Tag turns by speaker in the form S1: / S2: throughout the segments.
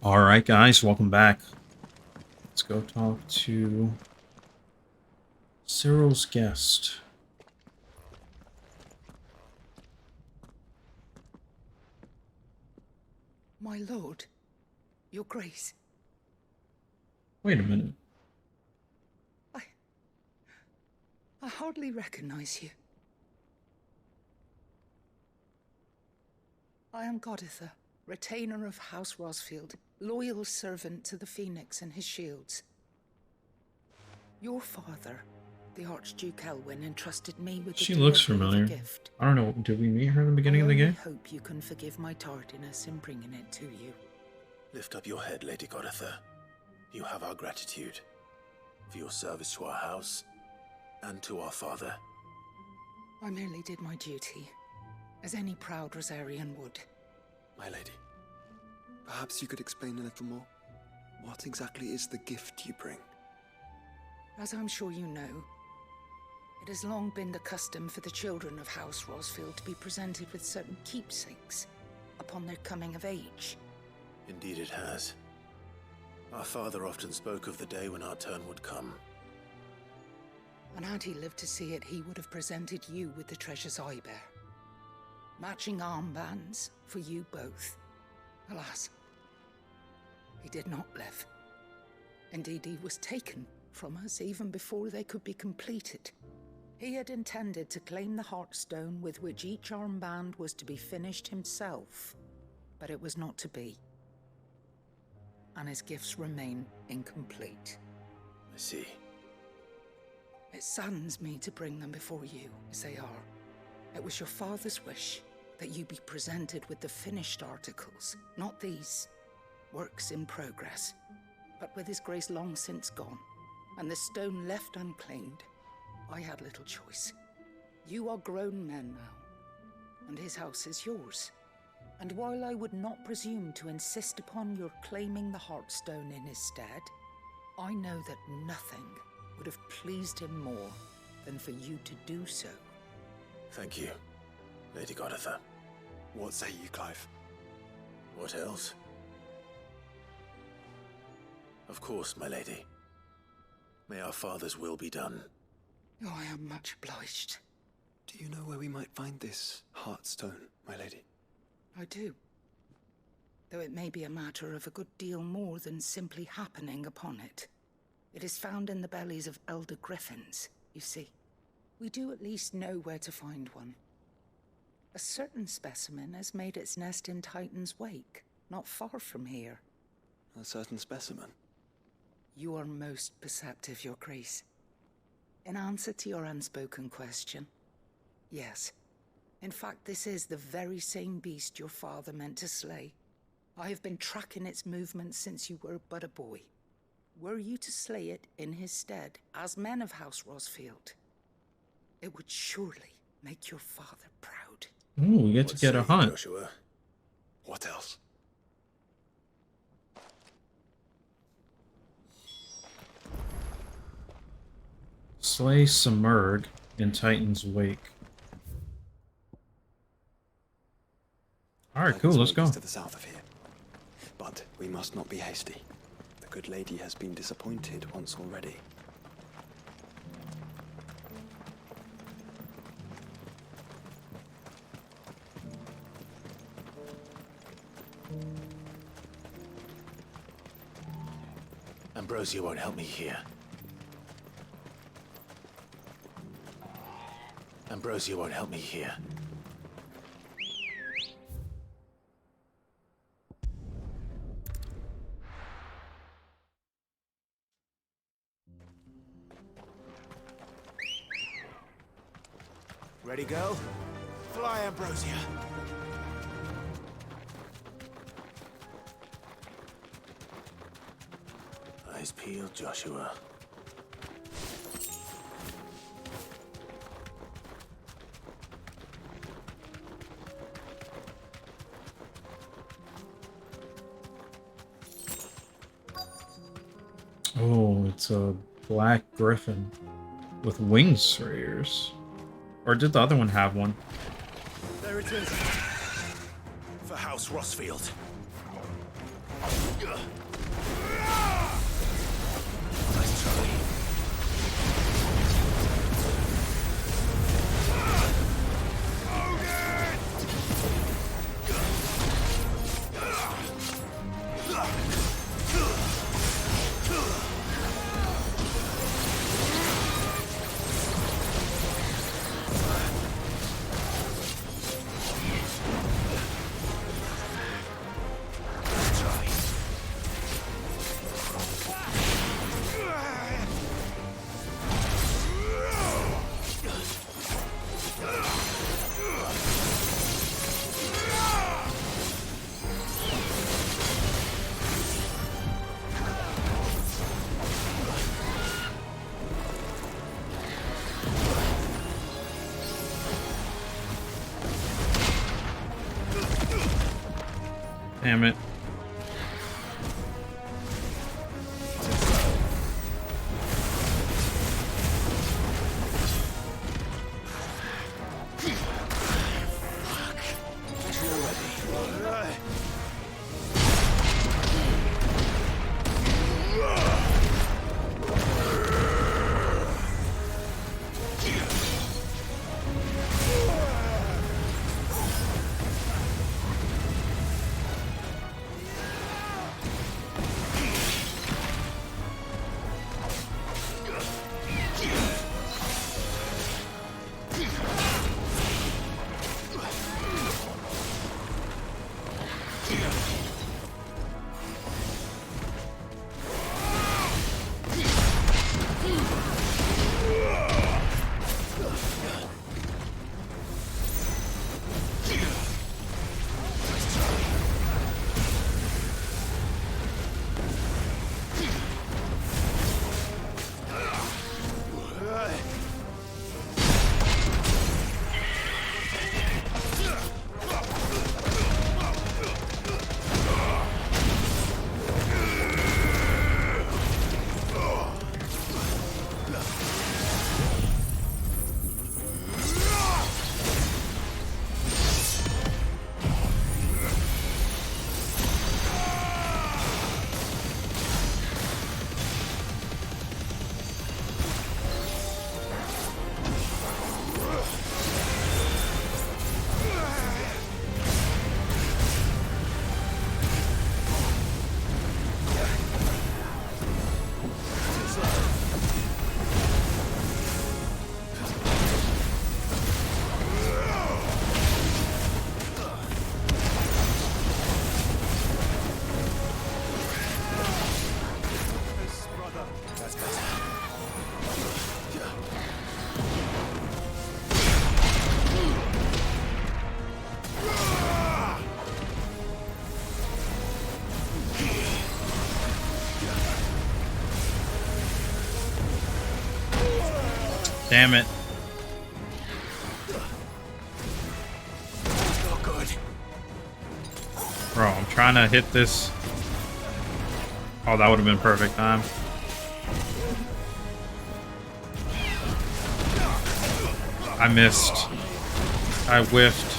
S1: Alright guys, welcome back. Let's go talk to Cyril's guest.
S2: My lord, your grace.
S1: Wait a minute.
S2: I hardly recognize you. I am Goditha, retainer of House Rosfield, loyal servant to the Phoenix and his shields. Your father, the Archduke Elwyn, entrusted me with the
S1: She looks
S2: delivery of a
S1: familiar.
S2: gift.
S1: I don't know, did we meet her in the beginning of the game?
S2: I only hope you can forgive my tardiness in bringing it to you.
S3: Lift up your head, Lady Goditha. You have our gratitude for your service to our house and to our father.
S2: I merely did my duty, as any proud Rosarian would.
S4: My lady, perhaps you could explain a little more? What exactly is the gift you bring?
S2: As I'm sure you know, it has long been the custom for the children of House Rosfield to be presented with certain keepsakes upon their coming of age.
S3: Indeed it has. Our father often spoke of the day when our turn would come.
S2: And had he lived to see it, he would have presented you with the treasures I bear. Matching armbands for you both. Alas, he did not live. Indeed, he was taken from us even before they could be completed. He had intended to claim the Heartstone with which each armband was to be finished himself, but it was not to be. And his gifts remain incomplete.
S3: I see.
S2: It saddens me to bring them before you, as they are. It was your father's wish that you be presented with the finished articles, not these, works in progress. But with his grace long since gone, and the stone left unclaimed, I had little choice. You are grown men now, and his house is yours. And while I would not presume to insist upon your claiming the Heartstone in his stead, I know that nothing would have pleased him more than for you to do so.
S3: Thank you, Lady Goditha.
S4: What say you, Clive?
S3: What else? Of course, my lady. May our father's will be done.
S2: Oh, I am much obliged.
S4: Do you know where we might find this Heartstone, my lady?
S2: I do. Though it may be a matter of a good deal more than simply happening upon it. It is found in the bellies of elder griffins, you see. We do at least know where to find one. A certain specimen has made its nest in Titan's Wake, not far from here.
S4: A certain specimen?
S2: You are most perceptive, Your Grace. In answer to your unspoken question, yes. In fact, this is the very same beast your father meant to slay. I have been tracking its movements since you were but a boy. Were you to slay it in his stead, as men of House Rosfield, it would surely make your father proud.
S1: Ooh, we get to
S3: What
S1: get
S3: say
S1: a
S3: you,
S1: hunt.
S3: Joshua?
S4: What else?
S1: Slay Simurg in Titan's Wake. Alright, cool, let's go.
S4: To the south of here. But we must not be hasty. The good lady has been disappointed once already.
S3: Ambrosia won't help me here. Ambrosia won't help me here.
S5: Ready, go? Fly, Ambrosia.
S3: Eyes peeled, Joshua.
S1: Oh, it's a black griffin with wings for ears. Or did the other one have one?
S5: There it is. For House Rosfield.
S1: Damn it. Damn it.
S3: Not good.
S1: Bro, I'm trying to hit this. Oh, that would have been perfect time. I missed. I whiffed.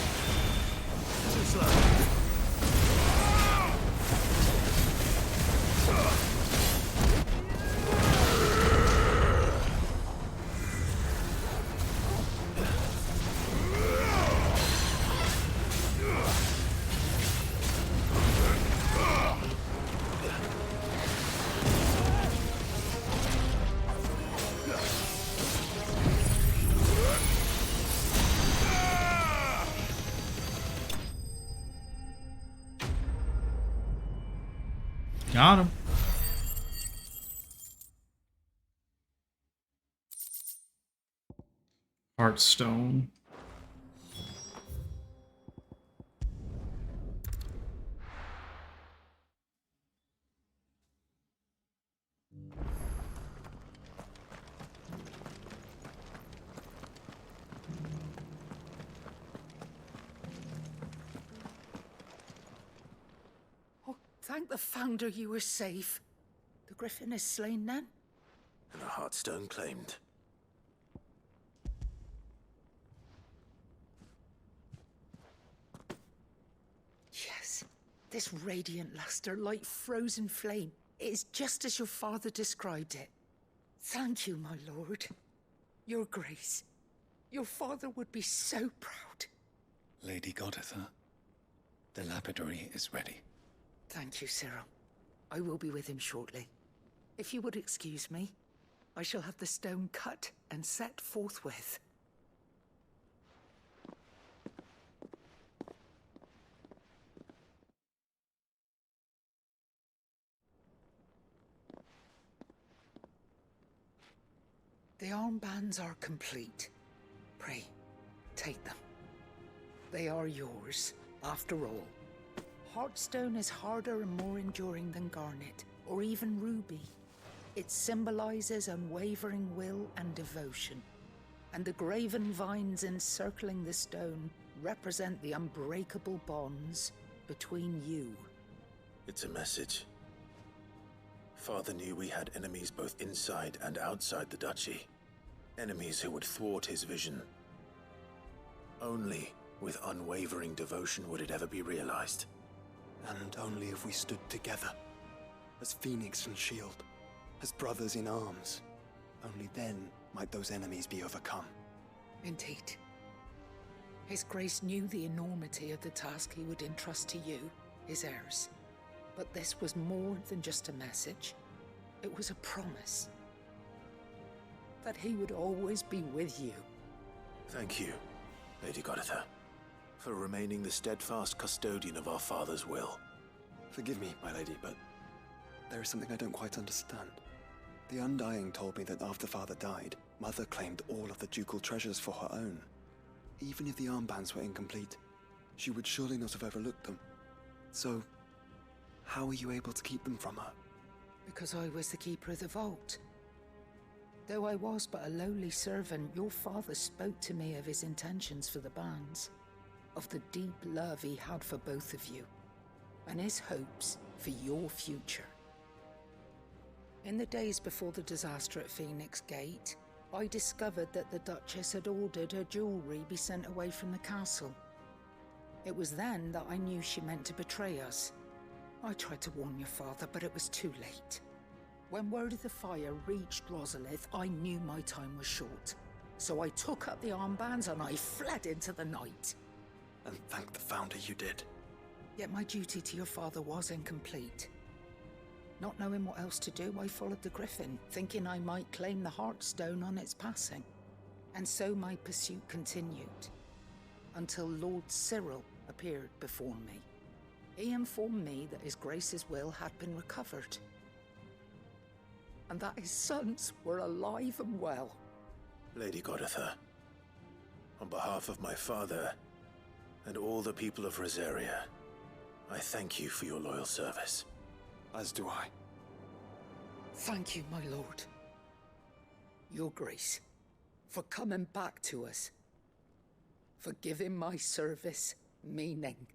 S1: Got him. Heartstone.
S2: Oh, thank the Founder you were safe. The Griffin is slain then?
S3: And a Heartstone claimed.
S2: Yes. This radiant luster, like frozen flame. It is just as your father described it. Thank you, my lord. Your grace. Your father would be so proud.
S6: Lady Goditha, the lapidary is ready.
S2: Thank you, Cyril. I will be with him shortly. If you would excuse me, I shall have the stone cut and set forthwith. The armbands are complete. Pray, take them. They are yours, after all. Heartstone is harder and more enduring than garnet, or even ruby. It symbolizes unwavering will and devotion. And the graven vines encircling the stone represent the unbreakable bonds between you
S3: It's a message. Father knew we had enemies both inside and outside the duchy. Enemies who would thwart his vision. Only with unwavering devotion would it ever be realized.
S4: And only if we stood together, as Phoenix and Shield, as brothers in arms, only then might those enemies be overcome.
S2: Indeed. His Grace knew the enormity of the task he would entrust to you, his heirs. But this was more than just a message. It was a promise. That he would always be with you.
S3: Thank you, Lady Goditha, for remaining the steadfast custodian of our father's will.
S4: Forgive me, my lady, but there is something I don't quite understand. The Undying told me that after Father died, Mother claimed all of the ducal treasures for her own. Even if the armbands were incomplete, she would surely not have overlooked them. So, how were you able to keep them from her?
S2: Because I was the keeper of the vault. Though I was but a lowly servant, your father spoke to me of his intentions for the bands, of the deep love he had for both of you, and his hopes for your future. In the days before the disaster at Phoenix Gate, I discovered that the Duchess had ordered her jewelry be sent away from the castle. It was then that I knew she meant to betray us. I tried to warn your father, but it was too late. When word of the fire reached Rosalith, I knew my time was short. So I took up the armbands and I fled into the night.
S4: And thank the Founder you did.
S2: Yet my duty to your father was incomplete. Not knowing what else to do, I followed the Griffin, thinking I might claim the Heartstone on its passing. And so my pursuit continued, until Lord Cyril appeared before me. He informed me that His Grace's will had been recovered, and that his sons were alive and well.
S3: Lady Goditha, on behalf of my father and all the people of Rosaria, I thank you for your loyal service.
S4: As do I.
S2: Thank you, my lord. Your Grace, for coming back to us, for giving my service meaning.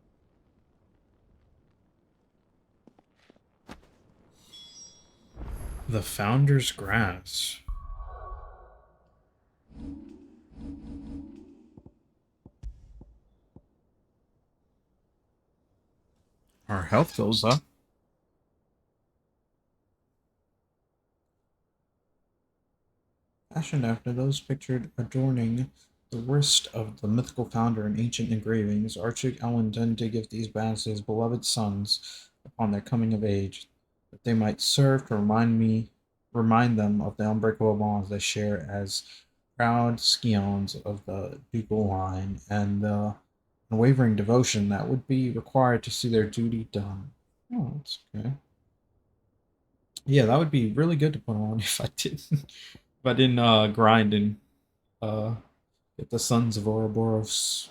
S1: The Founder's Grass. Our health goes up. Fashioned after those pictured adorning the wrist of the mythical founder in ancient engravings, Archduke intended to give these bands to his beloved sons upon their coming of age, that they might serve to remind them of the unbreakable bonds they share as proud scions of the ducal line, and the unwavering devotion that would be required to see their duty done. Oh, that's okay. Yeah, that would be really good to put on if I didn't. If I didn't grind and get the Sons of Ouroboros.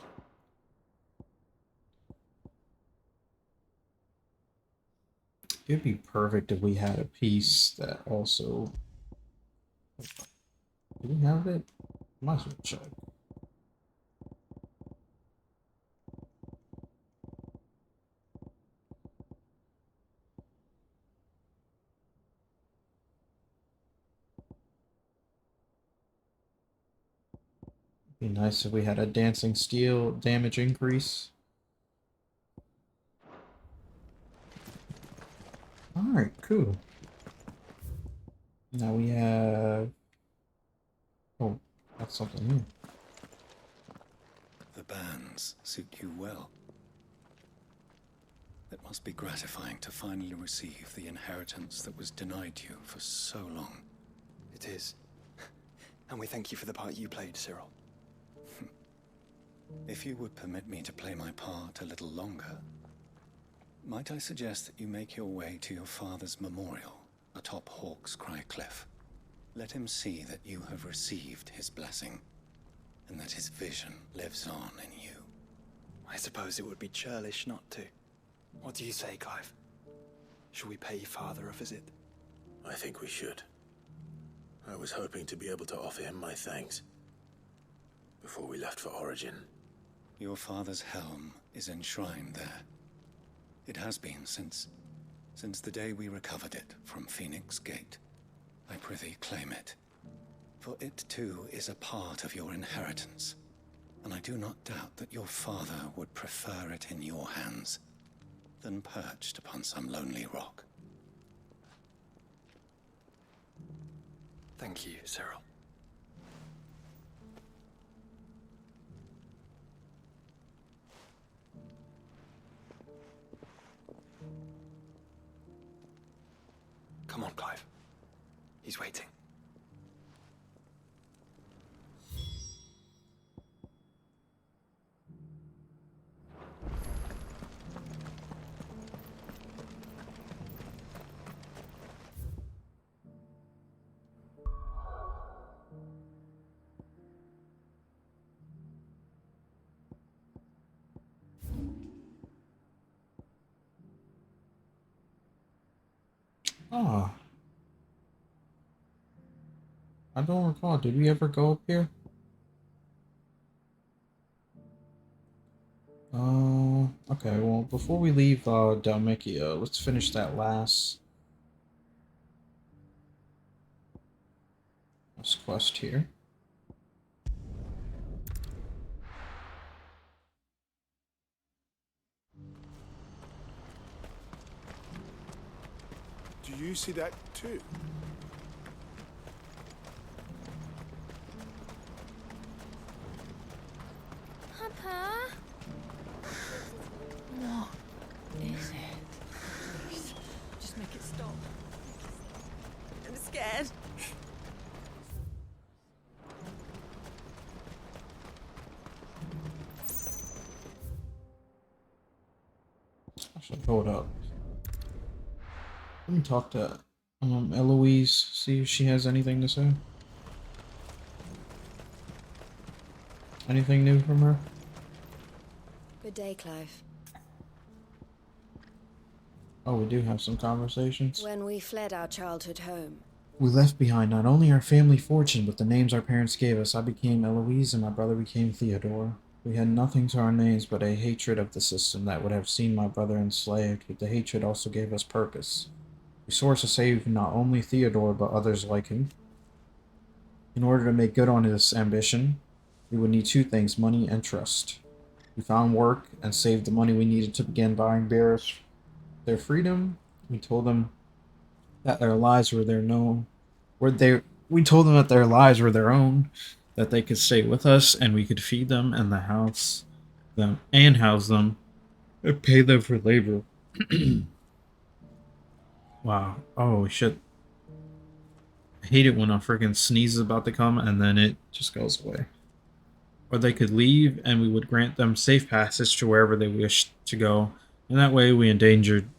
S1: It'd be perfect if we had a piece that also. Do we have it? Might as well check. Be nice if we had a dancing steel damage increase. Alright, cool. Now we have... Oh, that's something new.
S6: The bands suit you well. It must be gratifying to finally receive the inheritance that was denied you for so long.
S4: It is. And we thank you for the part you played, Cyril.
S6: If you would permit me to play my part a little longer, might I suggest that you make your way to your father's memorial atop Hawk's Cry Cliff? Let him see that you have received his blessing, and that his vision lives on in you.
S4: I suppose it would be churlish not to. What do you say, Clive? Shall we pay Father a visit?
S3: I think we should. I was hoping to be able to offer him my thanks before we left for Origin.
S6: Your father's helm is enshrined there. It has been since Since the day we recovered it from Phoenix Gate, I prithee claim it. For it too is a part of your inheritance, and I do not doubt that your father would prefer it in your hands than perched upon some lonely rock.
S4: Thank you, Cyril. Come on, Clive. He's waiting.
S1: Ah, I don't recall. Did we ever go up here? Okay, well, before we leave Dalmicia, let's finish that last quest here.
S5: Do you see that too?
S7: Papa? What is it? Please, just make it stop. I'm scared.
S1: Actually, hold up. Let me talk to Eloise, see if she has anything to say. Anything new from her?
S7: Good day, Clive.
S1: Oh, we do have some conversations.
S7: When we fled our childhood home,
S1: We left behind not only our family fortune, but the names our parents gave us. I became Eloise and my brother became Theodore. We had nothing to our names but a hatred of the system that would have seen my brother enslaved, but the hatred also gave us purpose. We swore to save not only Theodore, but others like him. In order to make good on his ambition, we would need two things, money and trust. We found work and saved the money we needed to begin buying bearers their freedom. We told them that their lives were their own. We told them that their lives were their own, that they could stay with us and we could feed them and house them and pay them for labor. Wow. Oh shit. I hate it when a freaking sneeze is about to come and then it just goes away. Or they could leave and we would grant them safe passage to wherever they wished to go. And that way we engendered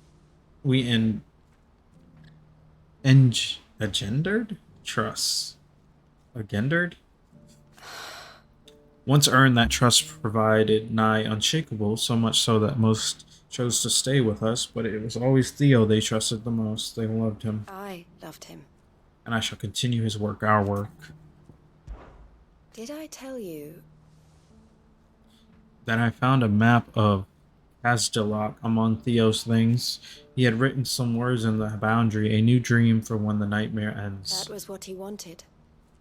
S1: trust. Agendered? Once earned, that trust provided nigh unshakable, so much so that most chose to stay with us, but it was always Theo they trusted the most. They loved him.
S7: I loved him.
S1: And I shall continue his work, our work.
S7: Did I tell you?
S1: Then I found a map of Kasdalak among Theo's things. He had written some words in the boundary, a new dream for when the nightmare ends.
S7: That was what he wanted.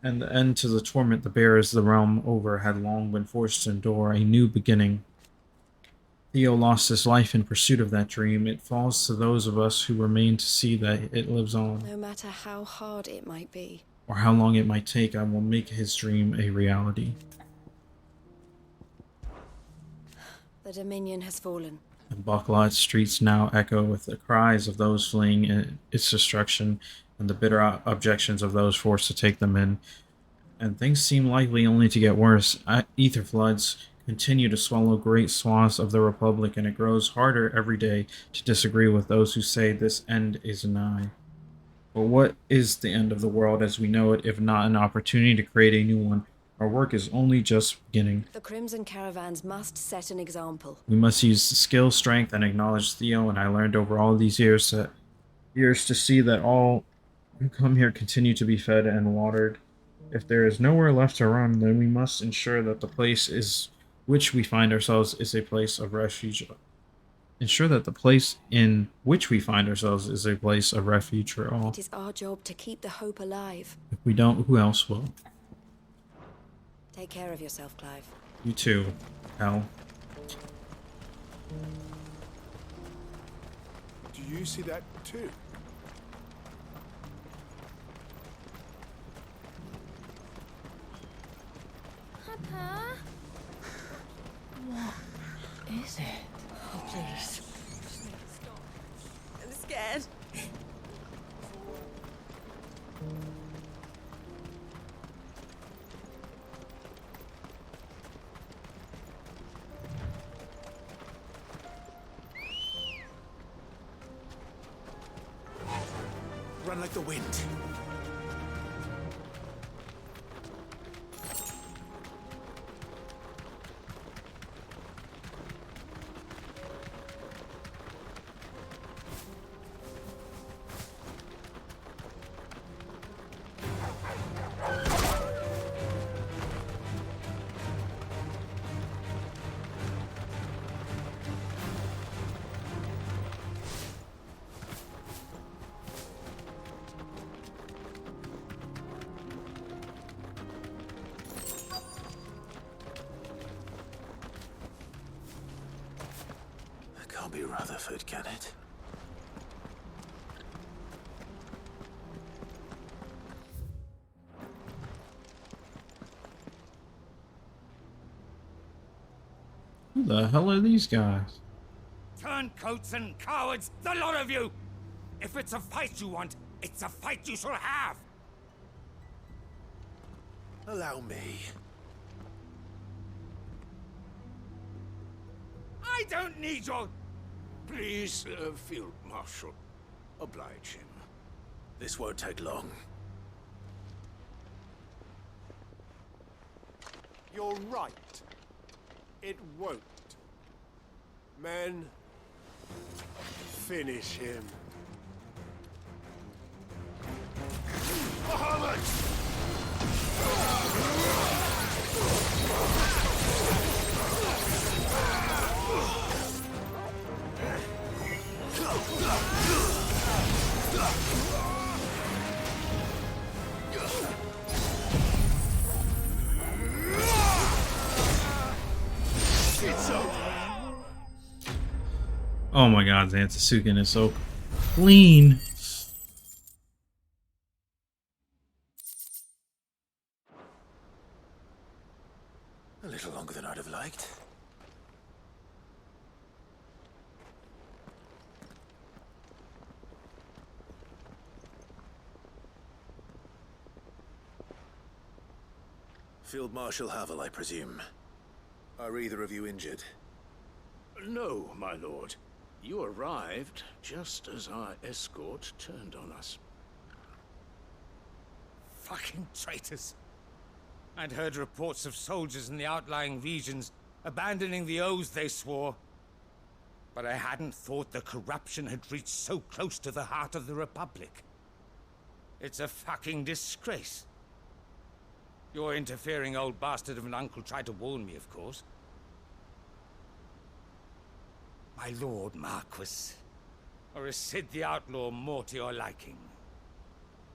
S1: And the end to the torment the bearers the realm over had long been forced to endure, a new beginning. Theo lost his life in pursuit of that dream. It falls to those of us who remain to see that it lives on.
S7: No matter how hard it might be.
S1: Or how long it might take, I will make his dream a reality.
S7: The Dominion has fallen.
S1: The Bucklight streets now echo with the cries of those fleeing its destruction and the bitter objections of those forced to take them in. And things seem likely only to get worse. Ether floods continue to swallow great swaths of the Republic, and it grows harder every day to disagree with those who say this end is nigh. But what is the end of the world as we know it, if not an opportunity to create a new one? Our work is only just beginning.
S7: The Crimson Caravans must set an example.
S1: We must use skill, strength, and acknowledge Theo, and I learned over all these years to see that all who come here continue to be fed and watered. If there is nowhere left to run, then we must ensure that the place is which we find ourselves is a place of refuge. Ensure that the place in which we find ourselves is a place of refuge for all.
S7: It is our job to keep the hope alive.
S1: If we don't, who else will?
S7: Take care of yourself, Clive.
S1: You too, Hal.
S5: Do you see that too?
S7: Papa? What is it? Oh, please. Just make it stop. I'm scared.
S3: Run like the wind. Can't be Rutherford, can it?
S1: Who the hell are these guys?
S8: Turncoats and cowards, the lot of you! If it's a fight you want, it's a fight you shall have!
S3: Allow me.
S8: I don't need your...
S5: Please, Field Marshal, oblige him.
S3: This won't take long.
S5: You're right. It won't. Men, finish him. Muhammad!
S1: Oh my god, Zantsasuken is so clean.
S3: A little longer than I'd have liked. Field Marshal Havel, I presume. Are either of you injured?
S5: No, my lord. You arrived just as our escort turned on us.
S8: Fucking traitors. I'd heard reports of soldiers in the outlying regions abandoning the oaths they swore. But I hadn't thought the corruption had reached so close to the heart of the Republic. It's a fucking disgrace. Your interfering old bastard of an uncle tried to warn me, of course. My lord Marquis, or is Sid the Outlaw more to your liking?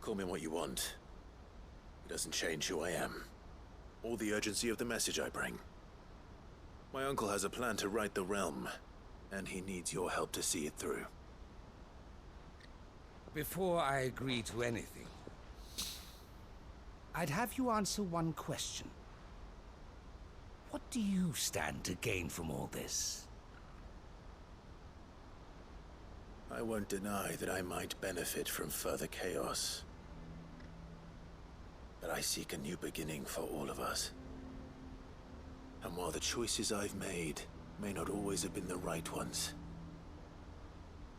S3: Call me what you want. It doesn't change who I am, or the urgency of the message I bring. My uncle has a plan to right the realm, and he needs your help to see it through.
S8: Before I agree to anything, I'd have you answer one question. What do you stand to gain from all this?
S3: I won't deny that I might benefit from further chaos. But I seek a new beginning for all of us. And while the choices I've made may not always have been the right ones,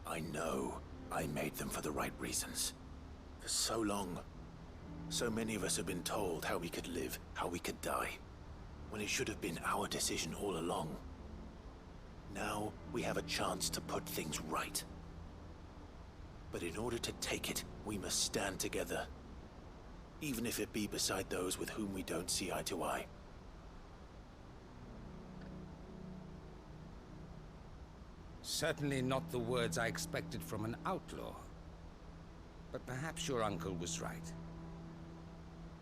S3: I know I made them for the right reasons. For so long, so many of us have been told how we could live, how we could die, when it should have been our decision all along. Now we have a chance to put things right. But in order to take it, we must stand together. Even if it be beside those with whom we don't see eye to eye.
S8: certainly not the words I expected from an outlaw. But perhaps your uncle was right.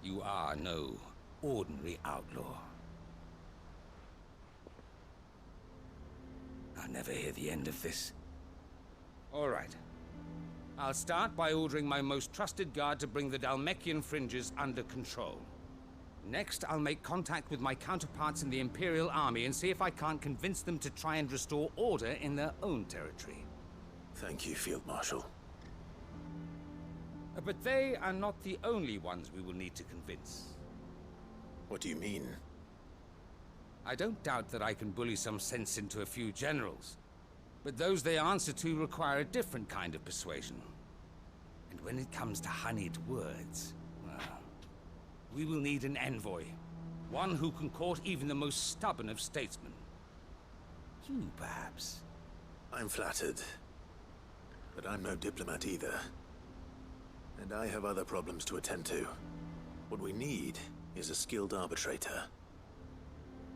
S8: You are no ordinary outlaw. I'll never hear the end of this. All right. I'll start by ordering my most trusted guard to bring the Dhalmekian fringes under control. Next, I'll make contact with my counterparts in the Imperial Army and see if I can't convince them to try and restore order in their own territory.
S3: Thank you, Field Marshal.
S8: But they are not the only ones we will need to convince.
S3: What do you mean?
S8: I don't doubt that I can bully some sense into a few generals, but those they answer to require a different kind of persuasion. And when it comes to honeyed words, well, we will need an envoy. One who can court even the most stubborn of statesmen. You, perhaps.
S3: I'm flattered. But I'm no diplomat either. And I have other problems to attend to. What we need is a skilled arbitrator.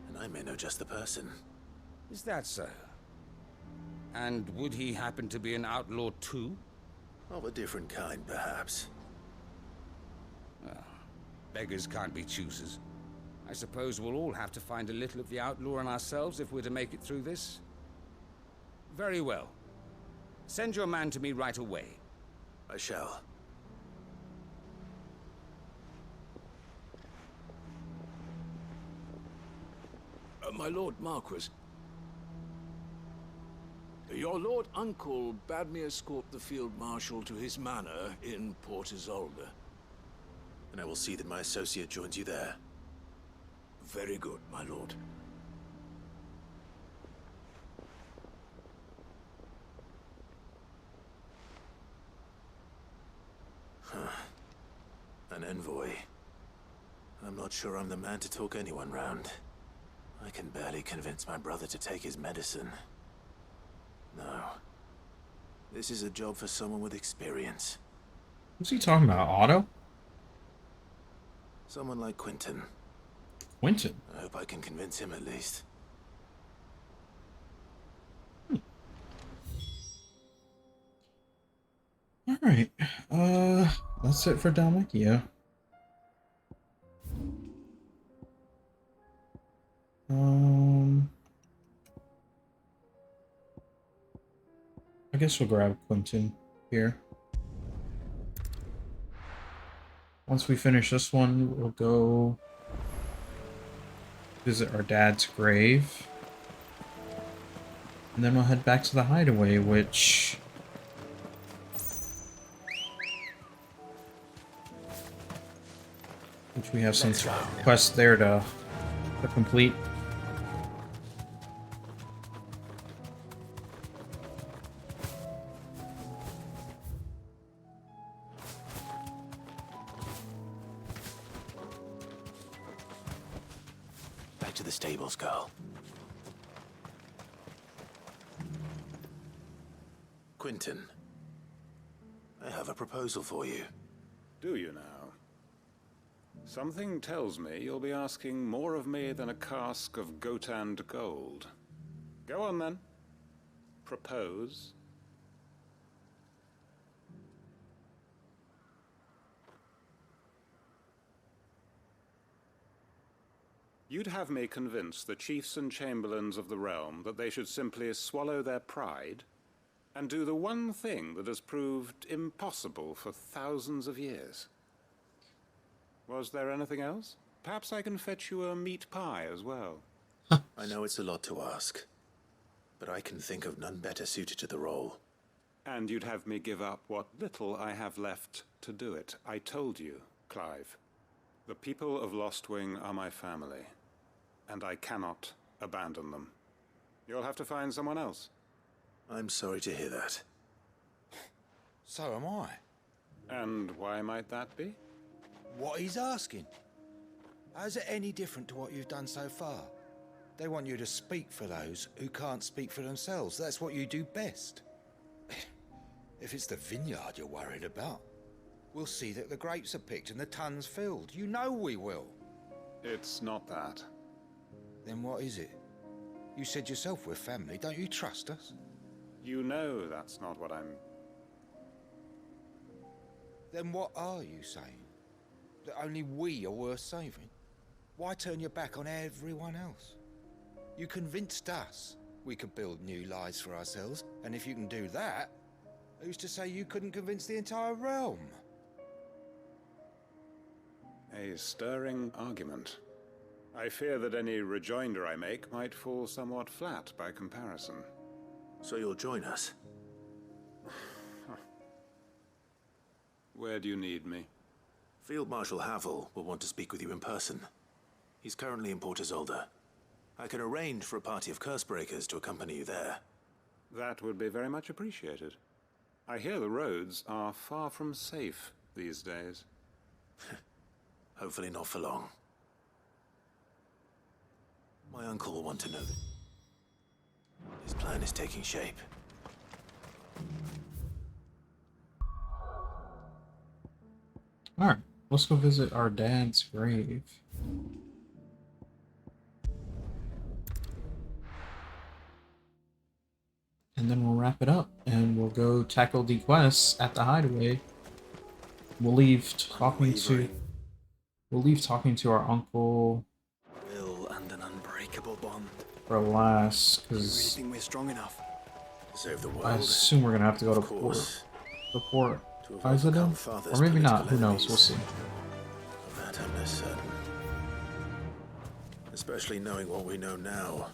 S3: And I may know just the person.
S8: Is that so? And would he happen to be an outlaw too?
S3: Of a different kind, perhaps.
S8: Well, beggars can't be choosers. I suppose we'll all have to find a little of the outlaw in ourselves if we're to make it through this. Very well. Send your man to me right away.
S3: I shall.
S5: My Lord Marquis. Your Lord Uncle bade me escort the Field Marshal to his manor in Port Isolde.
S3: And I will see that my associate joins you there.
S5: Very good, my lord.
S3: An envoy. I'm not sure I'm the man to talk anyone round. I can barely convince my brother to take his medicine. No. This is a job for someone with experience.
S1: What's he talking about? Otto?
S3: Someone like Quentin.
S1: Quentin?
S3: I hope I can convince him at least.
S1: Alright. That's it for Dhalmekia. I guess we'll grab Quentin here. Once we finish this one, we'll go visit our dad's grave. And then we'll head back to the hideaway, which we have some quests there to complete.
S3: Back to the stables, girl. Quentin, I have a proposal for you.
S6: Do you now? Something tells me you'll be asking more of me than a cask of Gotand gold. Go on then. Propose. You'd have me convince the chiefs and chamberlains of the realm that they should simply swallow their pride and do the one thing that has proved impossible for thousands of years. Was there anything else? Perhaps I can fetch you a meat pie as well.
S3: I know it's a lot to ask, but I can think of none better suited to the role.
S6: And you'd have me give up what little I have left to do it. I told you, Clive. The people of Lostwing are my family, and I cannot abandon them. You'll have to find someone else.
S3: I'm sorry to hear that.
S9: So am I.
S6: And why might that be?
S9: What he's asking. How's it any different to what you've done so far? They want you to speak for those who can't speak for themselves. That's what you do best. If it's the vineyard you're worried about, we'll see that the grapes are picked and the tons filled. You know we will.
S6: It's not that.
S9: Then what is it? You said yourself we're family. Don't you trust us?
S10: You know that's not what I'm...
S9: Then what are you saying? That only we are worth saving? Why turn your back on everyone else? You convinced us we could build new lives for ourselves, and if you can do that, who's to say you couldn't convince the entire realm?
S10: A stirring argument. I fear that any rejoinder I make might fall somewhat flat by comparison.
S3: So you'll join us?
S10: Where do you need me?
S3: Field Marshal Havel will want to speak with you in person. He's currently in Port Isolde. I can arrange for a party of Cursebreakers to accompany you there.
S10: That would be very much appreciated. I hear the roads are far from safe these days.
S3: Hopefully not for long. My uncle will want to know that his plan is taking shape.
S1: Alright, let's go visit our dad's grave. And then we'll wrap it up, and we'll go tackle the quests at the hideaway. We'll leave talking to our uncle
S4: Will and an unbreakable bond.
S1: for last,
S4: Do you really
S1: because
S4: think we're strong enough?
S3: To save the world.
S1: I assume we're gonna have to go to
S3: Of course.
S1: Port
S3: To avoid
S1: Isolde?
S3: become father's
S1: Or maybe not,
S3: political
S1: who knows, we'll
S3: enemies.
S1: see.
S3: Of that I'm less certain. Especially knowing what we know now.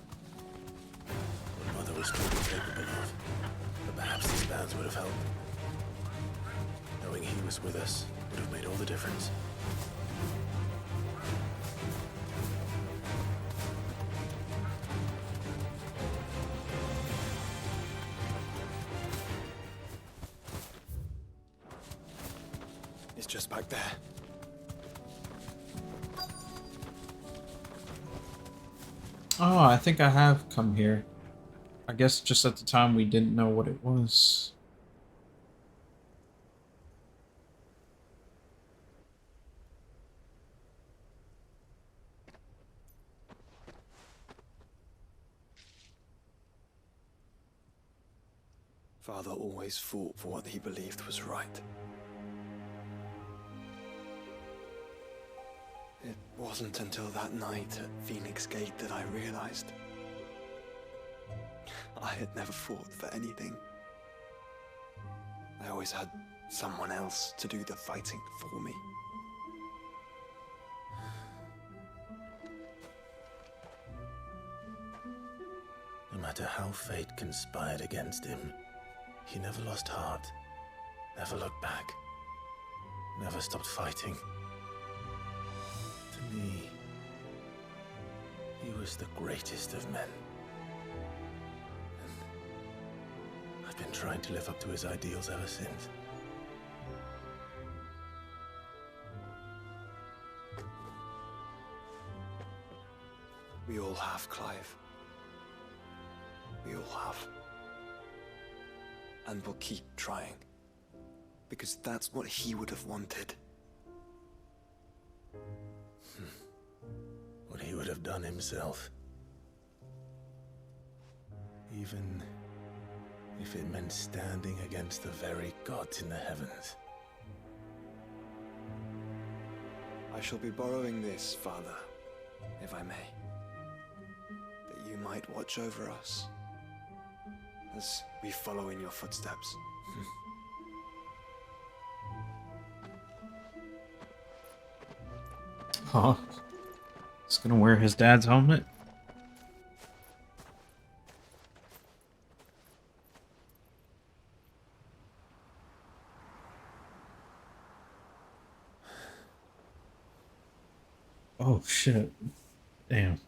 S3: What Mother was truly capable of. But perhaps these bands would have helped. Knowing he was with us would have made all the difference.
S4: It's just back there.
S1: Oh, I think I have come here. I guess just at the time we didn't know what it was.
S4: Father always fought for what he believed was right. It wasn't until that night at Phoenix Gate that I realized I had never fought for anything. I always had someone else to do the fighting for me.
S3: No matter how fate conspired against him, he never lost heart, never looked back, never stopped fighting. To me, he was the greatest of men. And I've been trying to live up to his ideals ever since.
S4: We all have, Clive. We all have. And we'll keep trying. Because that's what he would have wanted.
S3: What he would have done himself. Even if it meant standing against the very gods in the heavens.
S4: I shall be borrowing this, Father, if I may. That you might watch over us as we follow in your footsteps.
S1: Huh. He's gonna wear his dad's helmet? Oh shit. Damn.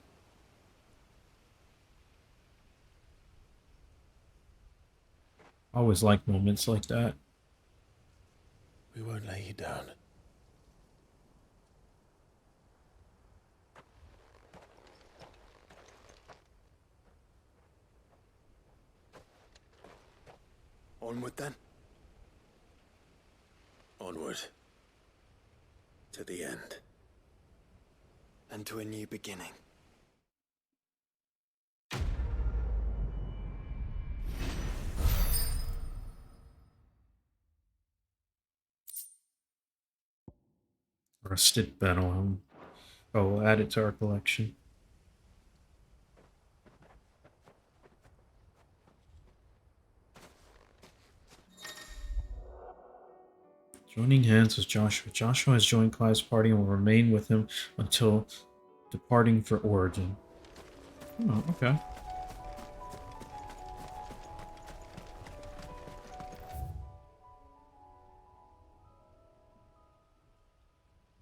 S1: I always like moments like that.
S3: We won't lay you down.
S4: Onward then.
S3: Onward. To the end.
S4: And to a new beginning.
S1: Rusted battle helm. Oh, we'll add it to our collection. Joining hands with Joshua. Joshua has joined Clive's party and will remain with him until departing for Origin. Oh, okay.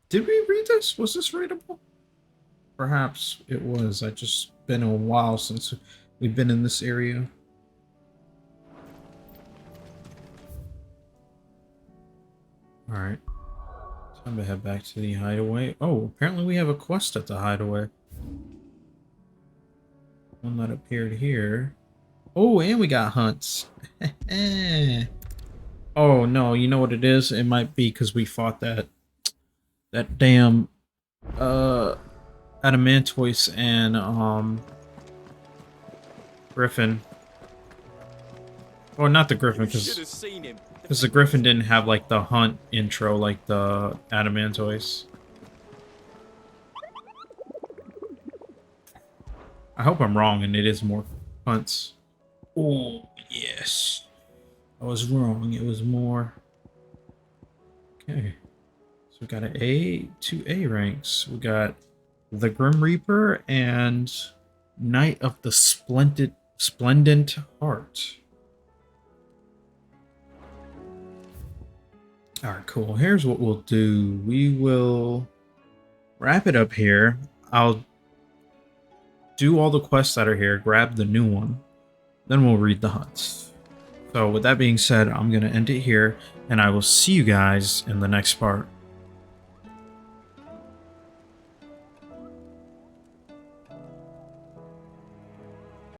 S1: Did we read this? Was this readable? Perhaps it was. I just been a while since we've been in this area. Alright. Time to head back to the hideaway. Oh, apparently we have a quest at the hideaway. One that appeared here. Oh, and we got hunts. Oh, no, you know what it is? It might be because we fought that damn Adamantoise and Griffin. Well, not the Griffin, because the Griffin didn't have like the hunt intro like the Adamantoise. I hope I'm wrong and it is more hunts. Oh yes, I was wrong. It was more. Okay. We got two A ranks. We got the Grim Reaper and Knight of the Splendent Heart. Alright, cool. Here's what we'll do. We will wrap it up here. I'll do all the quests that are here, grab the new one, then we'll read the hunts. So with that being said, I'm going to end it here, and I will see you guys in the next part.